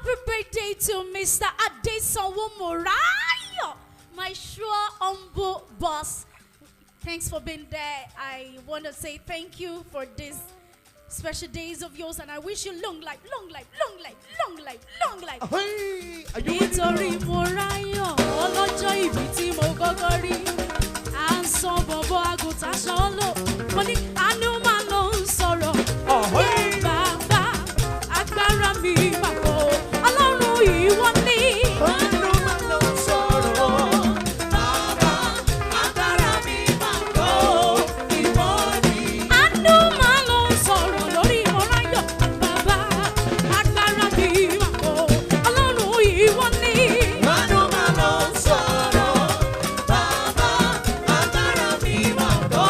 Happy birthday to Mr. Adesanwo Morayo, my sure humble boss. Thanks for being there. I want to say thank you for these special days of yours, and I wish you long life, long life, long life, long life, long life. Hey, are you ready Nítorí now? Morayo, ọlọ́jọ́ ìbí tí mo kọ́kọ́ rí, à ń sọ bọ̀bọ̀ àgùntàn ṣọ́lọ̀, mo ní àánú máa lọ ń sọ̀rọ̀. Bàbá agbára mi máa kọ́, Ọlọ́run ìwọ ni. Àánú máa lọ sọ̀rọ̀. Bàbá, agbára mi máa kọ́, ìwọ ni. Àánú máa lọ sọ̀rọ̀ lórí Morayo. Bàbá agbára mi máa kọ́, Ọlọ́run ìwọ ni. Àánú máa lọ sọ̀rọ̀. Bàbá, agbára mi máa kọ́,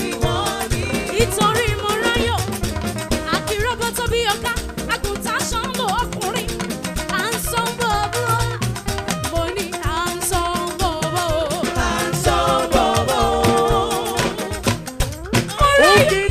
ìwọ ni. Nítorí Morayo, àkìrọ́bọ̀ tó bí ọ̀gá, àgùntàn ṣọ́nbọ̀ ọkùnrin, à ń sọ bọ̀bọ̀, mo ní à ń sọ bọ̀bọ̀. À ń sọ bọ̀bọ̀. Morayo,